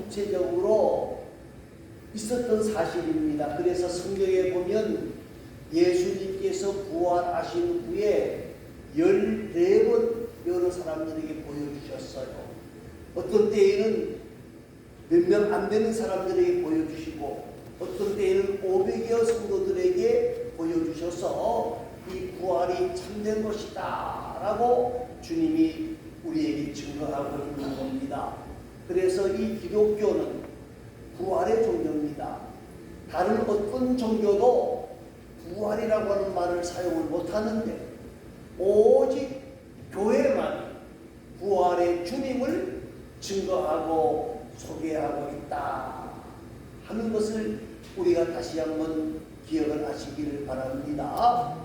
구체적으로 있었던 사실입니다. 그래서 성경에 보면 예수님께서 부활하신 후에 14번 여러 사람들에게 보여주셨어요. 어떤 때에는 몇 명 안 되는 사람들에게 보여주시고 어떤 때에는 500여 성도들에게 보여주셔서 이 부활이 참된 것이다 라고 주님이 우리에게 증거하고 있는 겁니다. 그래서 이 기독교는 부활의 종교입니다. 다른 어떤 종교도 부활이라고 하는 말을 사용을 못하는데 오직 교회만 부활의 주님을 증거하고 소개하고 있다 하는 것을 우리가 다시 한번 기억을 하시기를 바랍니다.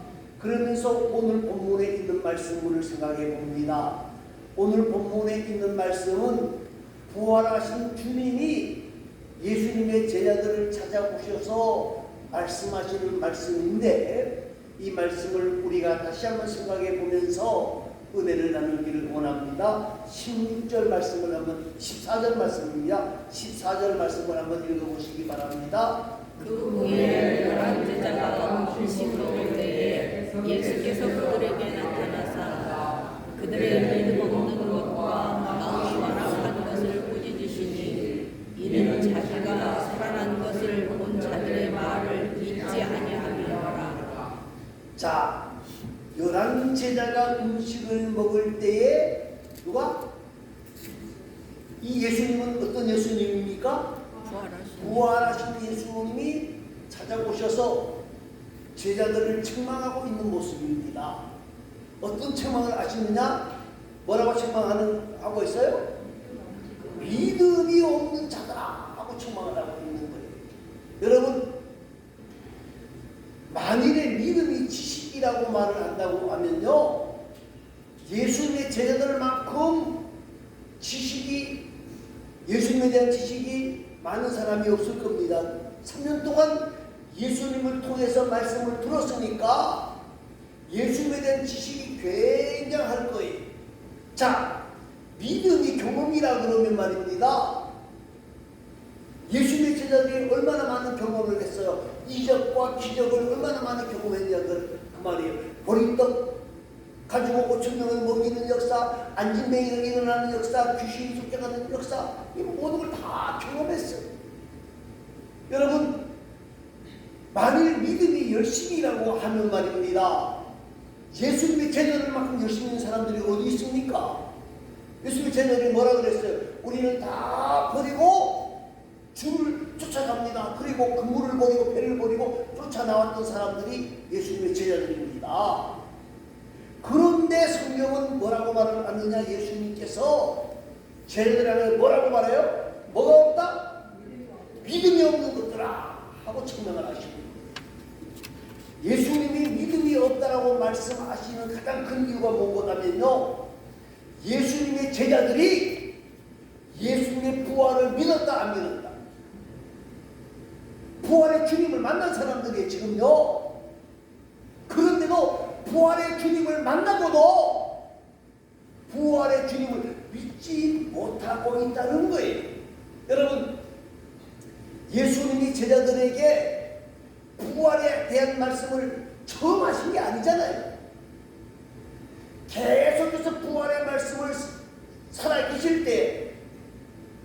그러면서 오늘 본문에 있는 말씀을 생각해 봅니다. 오늘 본문에 있는 말씀은 부활하신 주님이 예수님의 제자들을 찾아오셔서 말씀하시는 말씀인데 이 말씀을 우리가 다시 한번 생각해 보면서 은혜를 나누기를 원합니다. 16절 말씀을 한번 14절 말씀입니다. 14절 말씀을 한번 읽어보시기 바랍니다. 그 후에 11 제자가 음식을 먹을 때에 예수께서 그들에게 나타나사 그들의 믿음 없는 것과 마음이 완악한 것을 꾸짖으시니 이는 자기가 살아난 것을 본 자들의 말을 잊지 아니함이라. 자, 11 제자가 음식을 먹을 때에 누가? 이 예수님은 어떤 예수님입니까? 부활하신 예수님이 찾아오셔서 제자들을 책망하고 있는 모습입니다. 어떤 책망을 하시느냐? 뭐라고 책망하고 있어요? 믿음이 없는 자다 하고 책망을 하고 있는 거예요. 여러분, 만일에 믿음이 지식이라고 말을 한다고 하면요, 예수님의 제자들만큼 지식이, 예수님에 대한 지식이 많은 사람이 없을 겁니다. 3년 동안 예수님을 통해서 말씀을 들었으니까 예수님에 대한 지식이 굉장할 거예요. 자, 믿음이 경험이라 그러면 말입니다. 예수님의 제자들이 얼마나 많은 경험을 했어요. 이적과 기적을 얼마나 많이 경험했냐 그 말이에요. 보리떡 가지고 5,000명을 먹이는 역사, 안진뱅이를 일어나는 역사, 귀신이 쫓겨가는 역사, 이 모든 걸 다 경험했어요. 여러분, 만일 믿음이 열심이라고 하면 말입니다. 예수님의 제자들만큼 열심히 있는 사람들이 어디 있습니까? 예수님의 제자들이 뭐라 그랬어요? 우리는 다 버리고 주를 쫓아갑니다. 그리고 그물을 버리고 배를 버리고 쫓아나왔던 사람들이 예수님의 제자들입니다. 그런데 성경은 뭐라고 말을 하느냐? 예수님께서 제자들에게 뭐라고 말해요? 뭐가 없다? 믿음이 없는 것들아 하고 책망을 하시고, 예수님이 믿음이 없다라고 말씀하시는 가장 큰 이유가 뭐냐면요, 예수님의 제자들이 예수님의 부활을 믿었다 안 믿었다? 부활의 주님을 만난 사람들이 지금요, 그런데도 부활의 주님을 만나고도 부활의 주님을 믿지 못하고 있다는 거예요. 여러분, 예수님이 제자들에게 부활에 대한 말씀을 처음 하신 게 아니잖아요. 계속해서 부활의 말씀을 살아계실 때,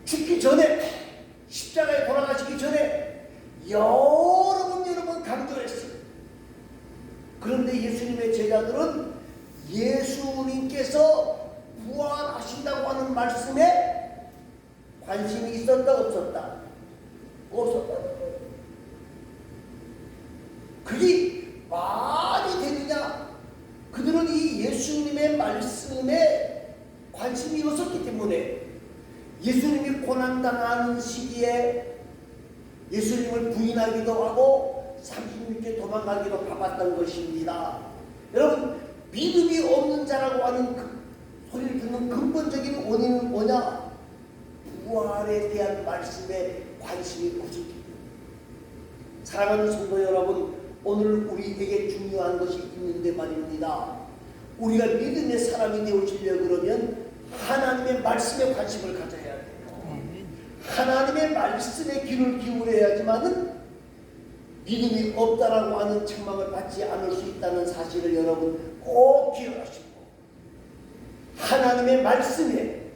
죽기 전에, 십자가에 돌아가시기 전에 여러 번 강조했어요. 그런데 예수님의 제자들은 예수님께서 부활하신다고 하는 말씀에 관심이 있었다 없었다? 없었다. 그게 말이 되느냐? 그들은 이 예수님의 말씀에 관심이 없었기 때문에 예수님이 고난당하는 시기에 예수님을 부인하기도 하고 36개 도망가기도 바빴던 것입니다. 여러분, 믿음이 없는 자라고 하는 그 소리를 듣는 근본적인 원인은 뭐냐? 부활에 대한 말씀에 관심이 없었기 때문에. 사랑하는 성도 여러분, 오늘 우리에게 중요한 것이 있는데 말입니다. 우리가 믿음의 사람이 되어지려 그러면 하나님의 말씀에 관심을 가져야 돼요. 하나님의 말씀에 귀를 기울여야지만은 믿음이 없다라고 하는 책망을 받지 않을 수 있다는 사실을 여러분 꼭 기억하시고, 하나님의 말씀에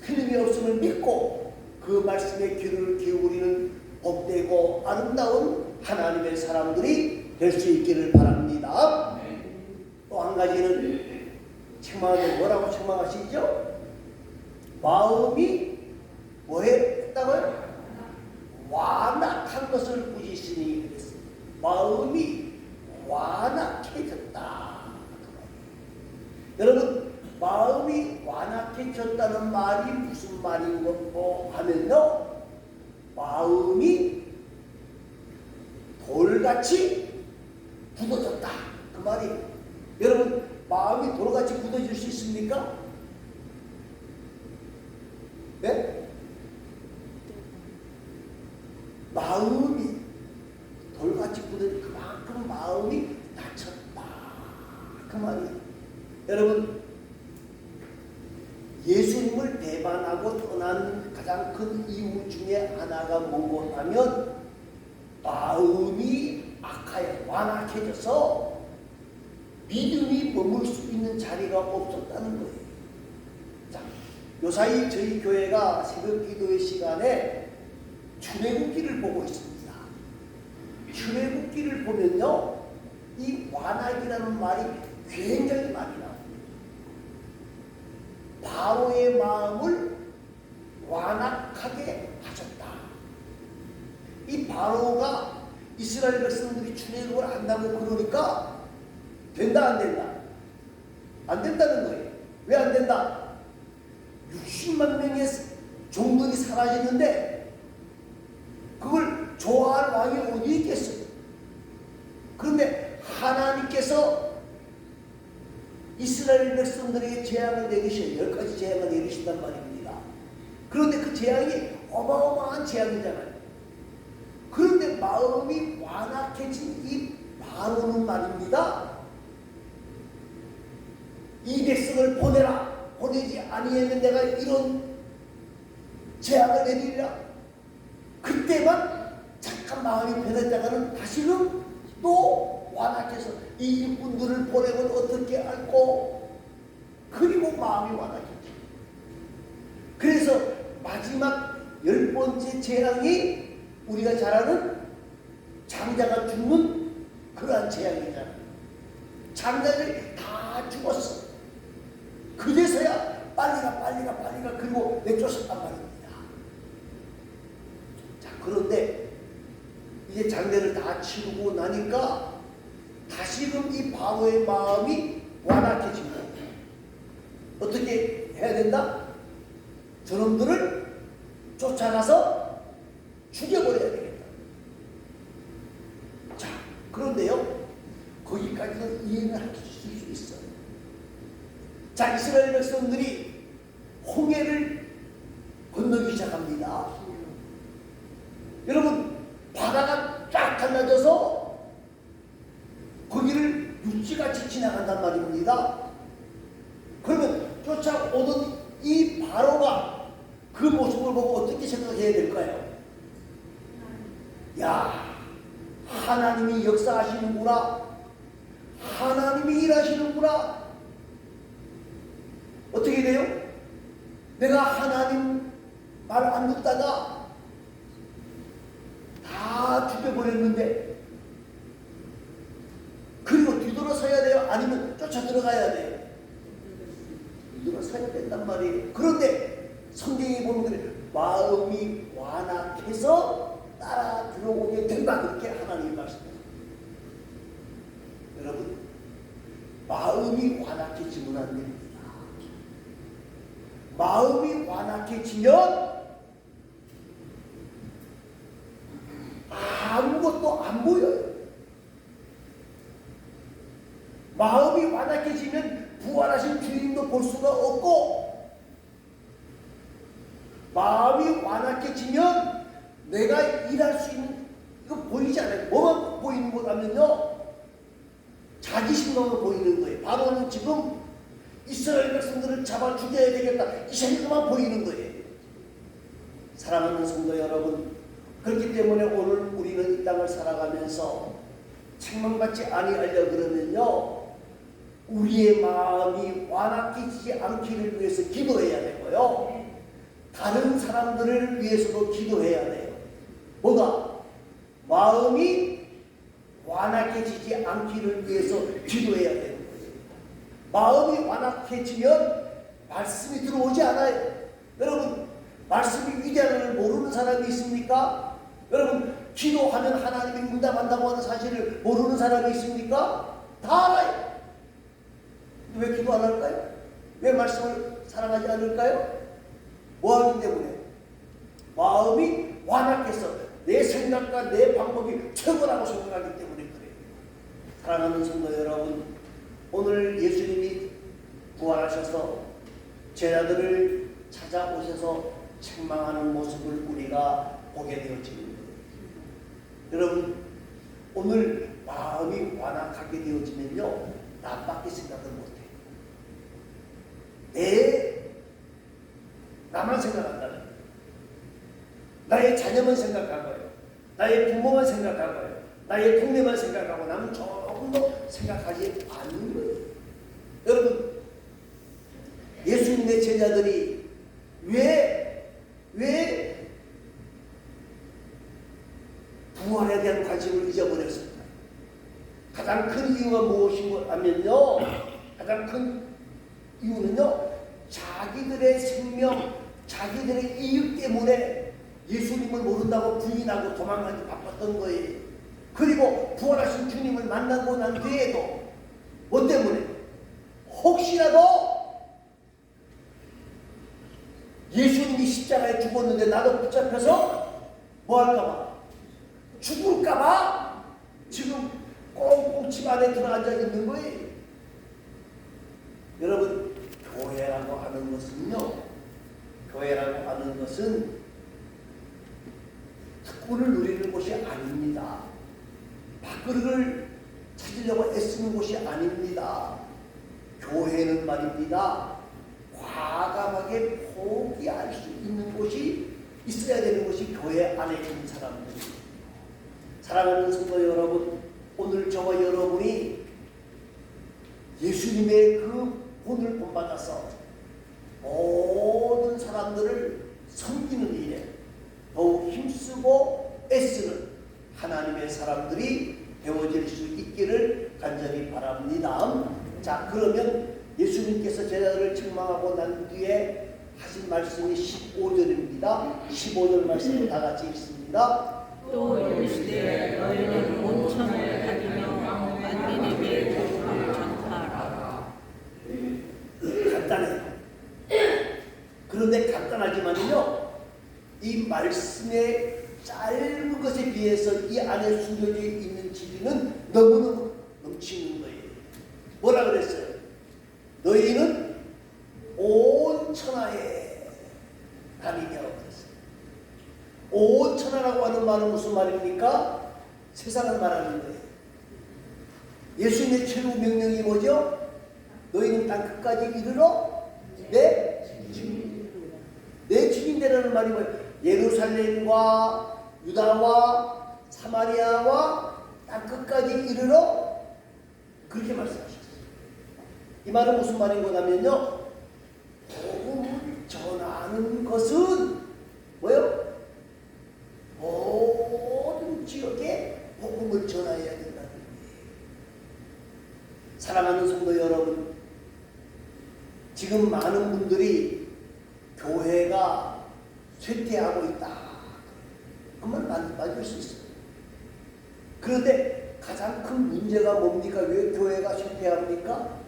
틀림이 없음을 믿고 그 말씀에 귀를 기울이는 복되고 아름다운 하나님의 사람들이 될 수 있기를 바랍니다. 또 한 가지는 책망하는 뭐라고 책망하시죠? 마음이 뭐했다고요? 완악한 것을 꾸짖으니 그랬습니다. 마음이 완악해졌다. 여러분, 마음이 완악해졌다는 말이 무슨 말인 것고 하면요, 마음이 돌같이 굳어졌다, 그 말이에요. 여러분, 마음이 돌같이 굳어질 수 있습니까? 네? 마음이 돌같이 굳어진 그만큼 마음이 다쳤다, 그 말이에요. 여러분, 예수님을 배반하고 떠난 가장 큰 이유 중에 하나가 뭐고 하면 마음이 악하여 완악해져서 믿음이 머물 수 있는 자리가 없었다는 거예요. 자, 요사이 저희 교회가 새벽 기도의 시간에 출애굽기를 보고 있습니다. 출애굽기를 보면요, 이 완악이라는 말이 굉장히 많이 나옵니다. 바로의 마음을 완악하게 하셨다. 이 바로가 이스라엘 백성들이 출애굽을 한다고 그러니까 된다 안 된다? 안 된다는 거예요. 왜 안 된다? 60만 명의 종들이 사라지는데 그걸 좋아할 왕이 어디 있겠어요? 그런데 하나님께서 이스라엘 백성들에게 재앙을 내리셔요. 10가지 재앙을 내리신단 말입니다. 그런데 그 재앙이 어마어마한 재앙이잖아요. 그런데 마음이 완악해진 이 바로는 말입니다, 이 백성을 보내라. 보내지 아니하면 내가 이런 재앙을 내리리라. 그때만 잠깐 마음이 변했다가는 다시는 또 완악해서 이 일꾼들을 보내면 어떻게 알고, 그리고 마음이 완악해져. 그래서 마지막 10번째 재앙이 우리가 잘 아는 장자가 죽는 그러한 재앙이잖아. 장자들이 다 죽었어. 그제서야 빨리가 그리고 내쫓았단 말입니다. 자, 그런데 이제 장례를 다 치르고 나니까 다시금 이 바로의 마음이 완악해집니다. 어떻게 해야 된다? 저놈들을 쫓아가서 죽여버려야 되겠다. 자, 그런데요, 거기까지는 이해는 할 수 있어요. 자, 이스라엘 백성들이 홍해를 건너기 시작합니다. 여러분, 바다가 쫙 갈라져서 거기를 육지같이 지나간단 말입니다. 그러면 쫓아오던 이 바로가 그 모습을 보고 어떻게 생각해야 될까요? 야, 하나님이 역사하시는구나, 하나님이 일하시는구나. 어떻게 돼요? 내가 하나님 말 안 듣다가 다 죽여버렸는데, 그리고 뒤돌아서야 돼요? 아니면 쫓아 들어가야 돼요? 뒤돌아서야 된단 말이에요. 그런데 성경에 보면 그래, 마음이 완악해서 따라 들어오게 된다, 그렇게 하나님이 말씀해요. 여러분, 마음이 완악해지면 안 됩니다. 마음이 완악해지면 아무것도 안 보여요. 마음이 완악해지면 부활하신 주님도 볼 수가 없고, 마음이 완악해지면 내가 일할 수 있는, 이거 보이지 않아요. 뭐만 보이는 거라면요, 자기 신망을 보이는 거예요. 바로는 지금 이스라엘 백성들을 잡아 죽여야 되겠다, 이 생각만 보이는 거예요. 사랑하는 성도 여러분, 그렇기 때문에 오늘 우리는 이 땅을 살아가면서 책망받지 아니하려 그러면요, 우리의 마음이 완악해지지 않기를 위해서 기도해야 되고요, 다른 사람들을 위해서도 기도해야 돼요. 뭐가? 마음이 완악해지지 않기를 위해서 기도해야 되는 거예요. 마음이 완악해지면 말씀이 들어오지 않아요. 여러분, 말씀이 위대한 걸 모르는 사람이 있습니까? 여러분, 기도하면 하나님이 응답한다고 하는 사실을 모르는 사람이 있습니까? 다 알아요. 왜 기도 안 할까요? 왜 말씀을 사랑하지 않을까요? 뭐하기 때문에? 마음이 완악해서 내 생각과 내 방법이 최고라고 생각하기 때문에 그래요. 사랑하는 성도 여러분, 오늘 예수님이 부활하셔서 제자들을 찾아오셔서 책망하는 모습을 우리가 보게 되어집니다. 여러분, 오늘 마음이 완악하게 되어지면요, 나밖에 생각을 못해요. 나만 생각한다는 거예요. 나의 자녀만 생각하고요, 나의 부모만 생각하고요, 나의 동네만 생각하고 나는 조금도 생각하지 않는 거예요. 여러분, 예수님의 제자들이 왜 부활에 대한 관심을 잊어버렸습니다. 가장 큰 이유가 무엇이냐면요, 가장 큰 이유는요, 자기들의 생명, 자기들의 이익 때문에 예수님을 모른다고 부인하고 도망가기 바빴던 거예요. 그리고 부활하신 주님을 만나고 난 뒤에도 뭐 때문에? 혹시라도 예수님이 십자가에 죽었는데 나도 붙잡혀서 뭐 할까봐? 죽을까봐 지금 꽁꽁 집 안에 들어앉아 있는 거예요. 여러분, 교회라고 하는 것은요, 교회라고 하는 것은 특권을 누리는 곳이 아닙니다. 밥그릇을 찾으려고 애쓰는 곳이 아닙니다. 교회는 말입니다, 과감하게 포기할 수 있는 곳이 있어야 되는 것이 교회 안에 있는 사람들입니다. 사랑하는 성도 여러분, 오늘 저와 여러분이 예수님의 그 본을 본받아서 모든 사람들을 섬기는 일에 더욱 힘쓰고 애쓰는 하나님의 사람들이 되어질 수 있기를 간절히 바랍니다. 자, 그러면 예수님께서 제자들을 책망하고 난 뒤에 하신 말씀이 15절입니다. 15절 말씀을 다 같이 읽습니다. 또 이르시되 너희는 온 천을 다니며 만민에게 복음을 전파하라. 간단해요. 그런데 간단하지만요, 이 말씀의 짧은 것에 비해서 이 안에 숨겨져 있는 진리는 너무너무 넘치는 거예요. 뭐라 그랬어요? 너희는 온 천하에 다니며 그랬어요. 온 천하라고 하는 말은 무슨 말입니까? 세상을 말하는 거예요. 예수님의 최후 명령이 뭐죠? 너희는 땅 끝까지 이르러 내 주인 되라는 말이 뭐예요? 예루살렘과 유다와 사마리아와 땅 끝까지 이르러, 그렇게 말씀하셨어요. 이 말은 무슨 말인 거냐면요, 복음을 전하는 것은 뭐예요? 모든 지역에 복음을 전해야 된다는 거예요. 사랑하는 성도 여러분, 지금 많은 분들이 교회가 쇠퇴하고 있다, 그 말 맞을 수 있어요. 그런데 가장 큰 문제가 뭡니까? 왜 교회가 쇠퇴합니까?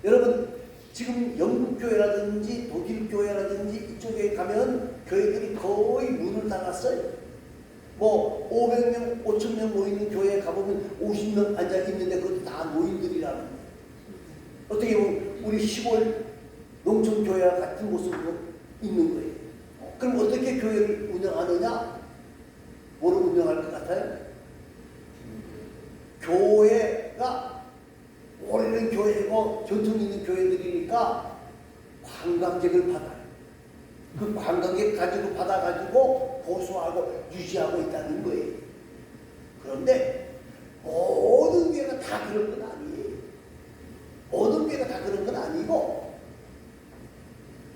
여러분, 지금 영국 교회라든지 독일 교회라든지 이쪽에 가면 교회들이 거의 문을 닫았어요. 뭐 500명, 5,000명 모이는 교회에 가보면 50명 앉아 있는데 그것도 다 노인들이라는 거예요. 어떻게 보면 우리 시골 농촌 교회와 같은 모습으로 있는 거예요. 그럼 어떻게 교회를 운영하느냐? 뭐로 운영할 것 같아요? 교회가 오래된 교회고 전통 있는 교회들이니까 관광객을 받아요. 그 관광객 가지고 받아가지고 보수하고 유지하고 있다는 거예요. 그런데 모든 교회가 다 그런 건 아니에요. 모든 교회가 다 그런 건 아니고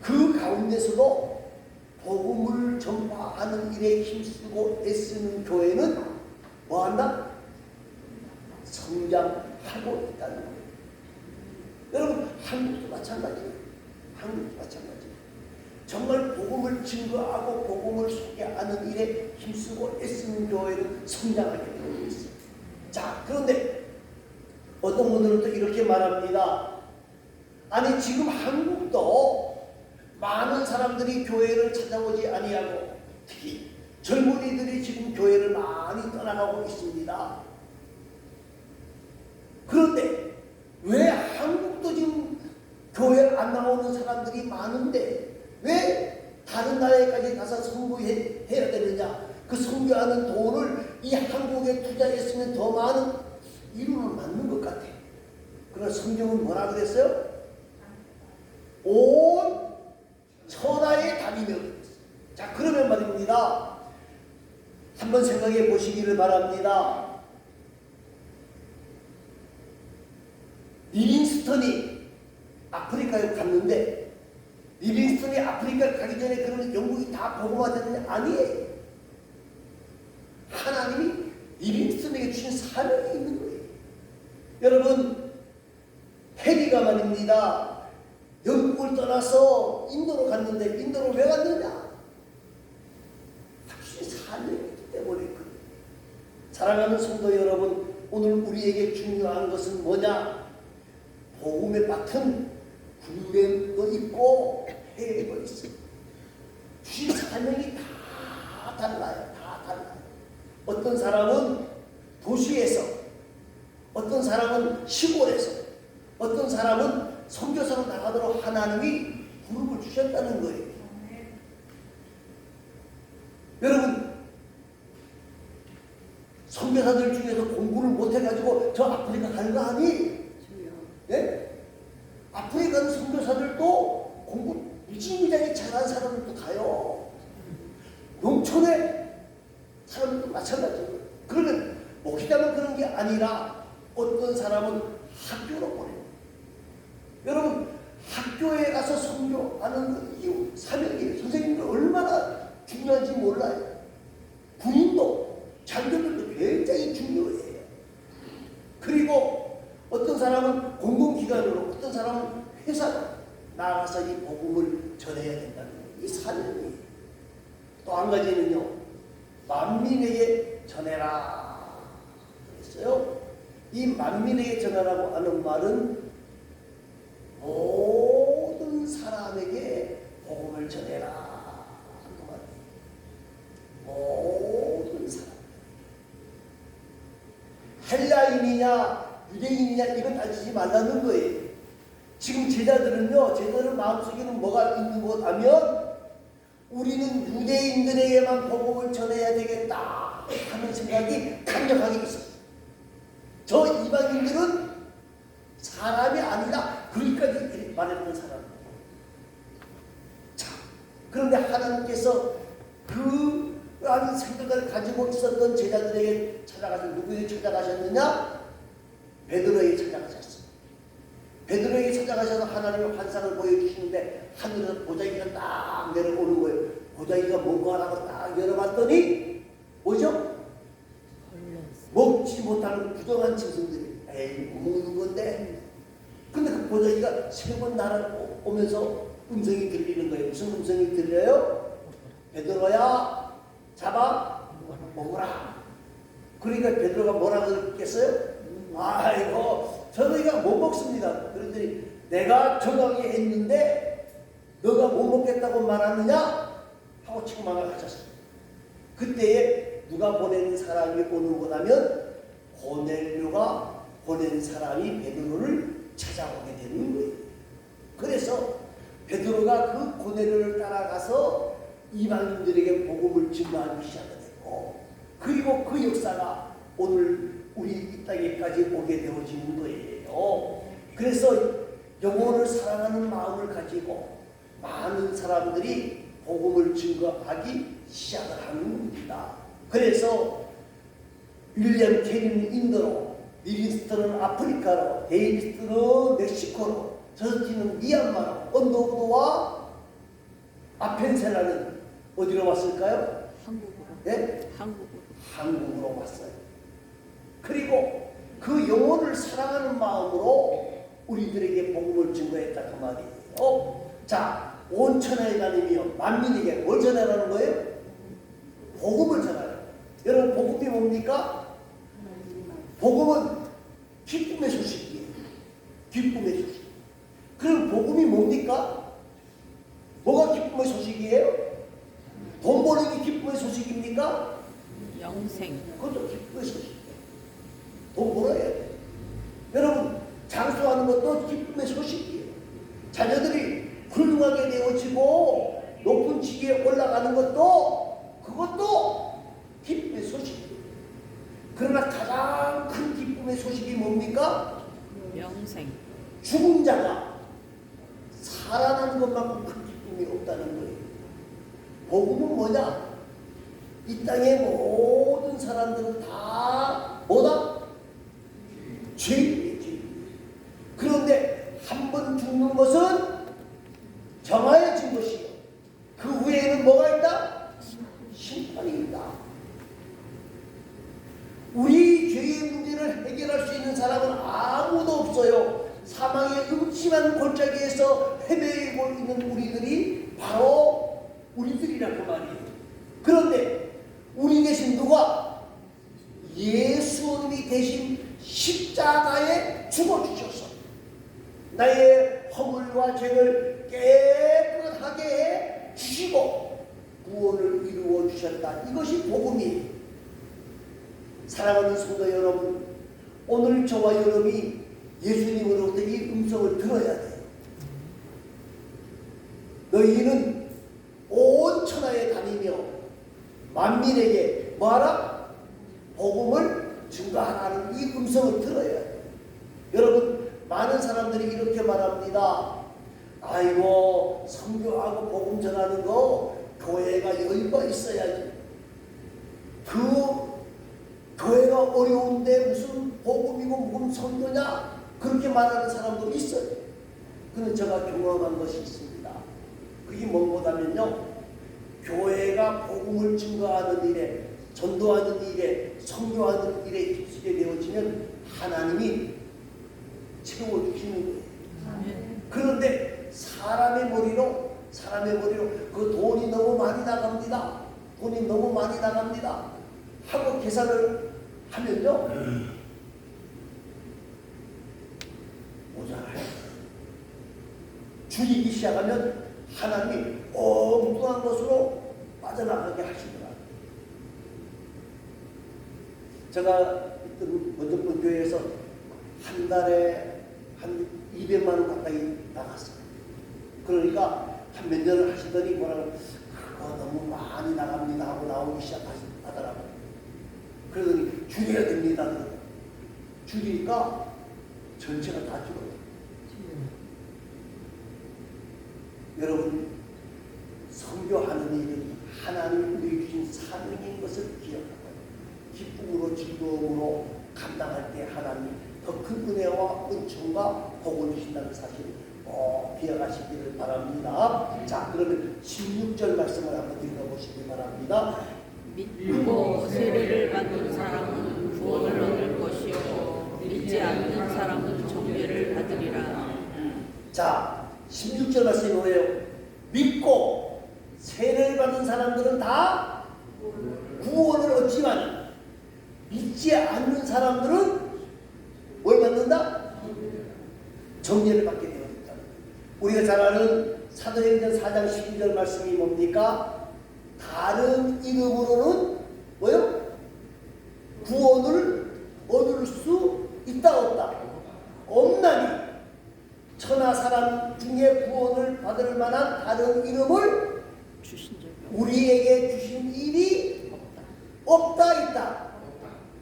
그 가운데서도 복음을 전파하는 일에 힘쓰고 애쓰는 교회는 뭐한다? 성장하고 있다는 거예요. 여러분 한국도 마찬가지예요. 한국도 마찬가지예요. 정말 복음을 증거하고 복음을 소개하는 일에 힘쓰고 애쓰는 교회는 성장하게 되고 있어요. 자, 그런데 어떤 분들은 또 이렇게 말합니다. 아니 지금 한국도 많은 사람들이 교회를 찾아오지 아니하고 특히 젊은이들이 지금 교회를 많이 떠나가고 있습니다. 그런데 왜 한국도 지금 교회 안 나오는 사람들이 많은데 왜 다른 나라에까지 가서 선교해야 되느냐? 그 선교하는 돈을 이 한국에 투자했으면 더 많은 이유는 맞는 것 같아요. 그러나 성경은 뭐라 그랬어요? 온 천하의 답이며. 자, 그러면 말입니다. 한번 생각해 보시기를 바랍니다. 리빙스턴이 아프리카에 갔는데 리빙스턴이 아프리카 가기 전에 그러면 영국이 다 복음화 됐느냐? 아니에요. 하나님이 리빙스턴에게 주신 사명이 있는 거예요. 여러분, 해리가 말입니다. 영국을 떠나서 인도로 갔는데 인도로 왜 갔느냐? 주신 사명이 있기 때문에 그래요. 사랑하는 성도 여러분, 오늘 우리에게 중요한 것은 뭐냐? 복음의 밭은 군대도 있고 해도 있어요. 주신 사명이 다 달라요. 다 달라요. 어떤 사람은 도시에서, 어떤 사람은 시골에서, 어떤 사람은 선교사로 나가도록 하나님이 부름을 주셨다는 거예요. 여러분, 선교사들 중에서 공부를 못해가지고 저 아프리카 가는 거 아니에요? 예? 아프리카 선교사들도 공부 무지무지하게 잘하는 사람들도 가요. 농촌에 사람들도 마찬가지예요. 그러면 목회자만 그런 게 아니라 어떤 사람은 학교로 보내요. 여러분, 학교에 가서 선교하는 그 이유, 사명이 선생님들 얼마나 중요한지 몰라요. 군인도, 장교들도 굉장히 중요해요. 그리고 어떤 사람은 공공기관으로, 어떤 사람은 회사로 나가서 이 복음을 전해야 된다는 거예요. 이 사명이에요. 또 한 가지는요, 만민에게 전해라 그랬어요. 이 만민에게 전하라고 하는 말은 모든 사람에게 복음을 전해라 하는 말이에요. 모든 사람. 헬라인이냐 유대인이냐 이건 따지지 말라는 거예요. 지금 제자들은요, 제자들 마음속에는 뭐가 있는 것 하면 우리는 유대인들에게만 복음을 전해야 되겠다 하는 생각이 강력하게 있어요. 저 이방인들은 사람이 아니라 그리까지 말했던 사람입니다. 자, 그런데 하나님께서 그러한 생각을 가지고 있었던 제자들에게 찾아가서 누구에게 찾아가셨느냐? 베드로에게 찾아가셨어요. 베드로에게 찾아가셔서 하나님의 환상을 보여주시는데 하늘에서 보자기가 딱 내려오는 거예요. 보자기가 뭔가 하라고 딱 열어봤더니 뭐죠? 먹지 못하는 부정한 짐승들이 에이 먹는 건데, 근데 그 보자기가 세 번 날아오면서 음성이 들리는 거예요. 무슨 음성이 들려요? 베드로야 잡아 먹으라. 그러니까 베드로가 뭐라고 그랬겠어요? 아이고 저희가 못 먹습니다. 그런데 내가 정하게 했는데 너가 못 먹겠다고 말하느냐? 하고 책망을 하셨어요. 그때에 누가 보내는 사람이 오는 거라면 고넬료가 보낸 사람이 베드로를 찾아오게 되는 거예요. 그래서 베드로가 그 고넬료를 따라가서 이방인들에게 복음을 증거하기 시작했고, 그리고 그 역사가 오늘 우리 이 땅에까지 오게 되어지는 거예요. 그래서 영혼을 사랑하는 마음을 가지고 많은 사람들이 복음을 증거하기 시작을 하는 겁니다. 그래서 윌리엄 캐리는 인도로, 리빙스턴은 아프리카로, 데이비스는 멕시코로, 저스틴은 미얀마로, 언더우드와 아펜셀라는 어디로 왔을까요? 한국으로. 네? 한국으로. 한국으로 왔어요. 그리고 그 영혼을 사랑하는 마음으로 우리들에게 복음을 증거했다 그 말이에요. 자, 온 천하에 다니며 만민에게 뭘 전하라는 거예요? 복음을 전하라. 여러분, 복음이 뭡니까? 복음은 기쁨의 소식이에요. 기쁨의 소식. 그럼 복음이 뭡니까? 뭐가 기쁨의 소식이에요? 돈 버는 게 기쁨의 소식입니까? 영생. 그것도 기쁨의 소식이에요. 돈 벌어야 돼. 여러분, 장수하는 것도 기쁨의 소식이에요. 자녀들이 훌륭하게 되어지고 높은 지위에 올라가는 것도, 그것도 기쁨의 소식이에요. 그러나 가장 큰 기쁨의 소식이 뭡니까? 영생. 죽은 자가 살아나는 것만큼 큰 기쁨이 없다는 거예요. 복음은 뭐냐? 이 땅의 모든 사람들은 다 뭐다? 죄인이에요. 죄인. 그런데 한 번 죽는 것은 정하여진 것이요, 그 후에는 뭐가 있다? 심판이 있다. 우리 죄의 문제를 해결할 수 있는 사람은 아무도 없어요. 사망의 음침한 골짜기에서 헤매고 있는 우리들이 바로 우리들이라 그 말이에요. 그런데 우리 대신 누가? 예수님이 대신 십자가에 죽어주셔서 나의 허물과 죄를 깨끗하게 해 주시고 구원을 이루어 주셨다. 이것이 복음이에요. 사랑하는 성도 여러분, 오늘 저와 여러분이 예수님으로부터 이 음성을 들어야 돼요. 너희는 온 천하에 다니며 만민에게 뭐하라? 복음을 증거하라는 이 음성을 들어야 돼요. 여러분, 많은 사람들이 이렇게 말합니다. 아이고, 선교하고 복음 전하는 거 교회가 여유가 있어야지. 그 교회가 어려운데 무슨 복음이고 무슨 선교냐? 그렇게 말하는 사람도 있어요. 그는 제가 경험한 것이 있습니다. 그게 뭐보다면요, 교회가 복음을 증거하는 일에, 전도하는 일에, 선교하는 일에 힘쓰게 되어지면 하나님이 채워주시는 거예요. 그런데 사람의 머리로 그 돈이 너무 많이 나갑니다. 돈이 너무 많이 나갑니다 하고 계산을 하면요, 모자라요. 줄이기 시작하면 하나님이 엉뚱한 것으로 빠져나가게 하시더라고요. 제가 원정권 교회에서 한 달에 한 200만 원 가까이 나갔어요. 그러니까 한 몇 년을 하시더니 뭐라고, 그거 너무 많이 나갑니다 하고 나오기 시작하더라고요. 그러더니 줄여야 됩니다. 줄이니까 전체가 다 줄어요. 여러분, 선교하는 일은 하나님이 우리에게 주신 사명인 것을 기억하고 기쁨으로 즐거움으로 감당할 때 하나님이 더 큰 은혜와 은총과 복을 주신다는 사실을 꼭 기억하시기를 바랍니다. 자, 그러면 16절 말씀을 한번 읽어보시기 바랍니다. 믿고 세례를 받는 사람은 구원을 얻을 것이요 믿지 않는 사람은 정죄를 받으리라. 자, 16절 말씀이 뭐예요? 믿고 세례를 받는 사람들은 다 구원을 얻지만 믿지 않는 사람들은 뭘 받는다? 정죄를 받게 되어 있다. 우리가 잘 아는 사도행전 4장 12절 말씀이 뭡니까? 다른 이름으로는 뭐요? 구원을 얻을 수 있다 없다? 없나니 천하 사람 중에 구원을 받을 만한 다른 이름을 주신 적이 우리에게 주신 일이 없다 있다?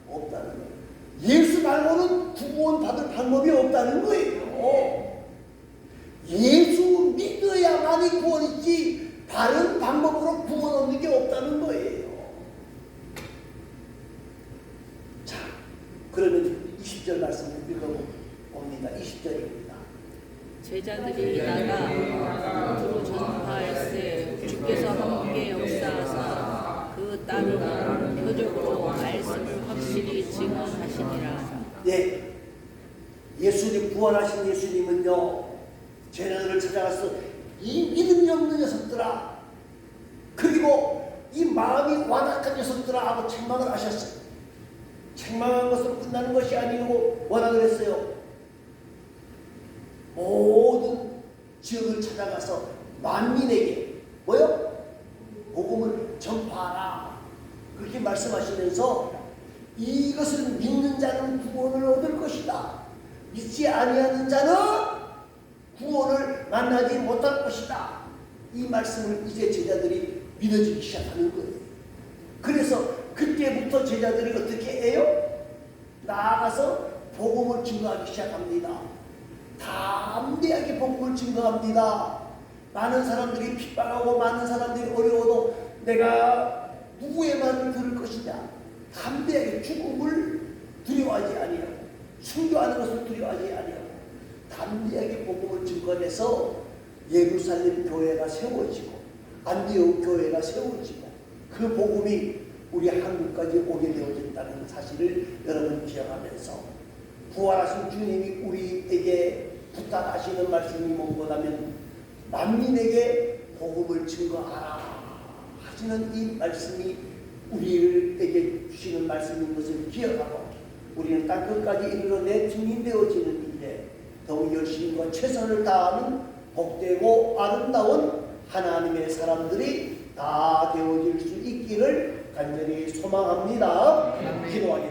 없다는 거예요. 예수 말고는 구원 받을 방법이 없다는 거예요. 예수 믿어야만이 구원이지 다른 방법으로 구원 얻는 게 없다는 거예요. 자, 그러면 20절 말씀을 읽어봅니다. 20절입니다. 제자들이 나가 두루 전파할세 주께서 함께 역사하사 그 따르는 표적으로 말씀을 확실히 증언하시니라. 네, 예수님, 부활하신 예수님은요, 제자들을 찾아가서 이 믿음이 없는 녀석들아, 그리고 이 마음이 완악한 녀석들아 하고 책망을 하셨어요. 책망한 것으로 끝나는 것이 아니고 뭐라 그랬어요? 모든 지역을 찾아가서 만민에게 뭐요? 복음을 전파하라. 그렇게 말씀하시면서 이것을 믿는 자는 구원을 얻을 것이다. 믿지 아니하는 자는 구원을 만나지 못할 것이다. 이 말씀을 이제 제자들이 믿어지기 시작하는 거예요. 그래서 그때부터 제자들이 어떻게 해요? 나아가서 복음을 증거하기 시작합니다. 담대하게 복음을 증거합니다. 많은 사람들이 핍박하고 많은 사람들이 어려워도 내가 누구의 말을 들을 것이냐? 담대하게 죽음을 두려워하지 아니하고 순교하는 것을 두려워하지 아니하고 담대하게 복음을 증거해서 예루살렘 교회가 세워지고 안디옥 교회가 세워지고 그 복음이 우리 한국까지 오게 되어졌다는 사실을 여러분 기억하면서 부활하신 주님이 우리에게 부탁하시는 말씀이 무엇이냐면 만민에게 복음을 증거하라 하시는 이 말씀이 우리에게 주시는 말씀인 것을 기억하고 우리는 땅끝까지 이르러내 증인 되어지는 일에 더욱 열심과 최선을 다하는 복되고 아름다운 하나님의 사람들이 다 되어질 수 있기를 간절히 소망합니다. 기도하겠습니다.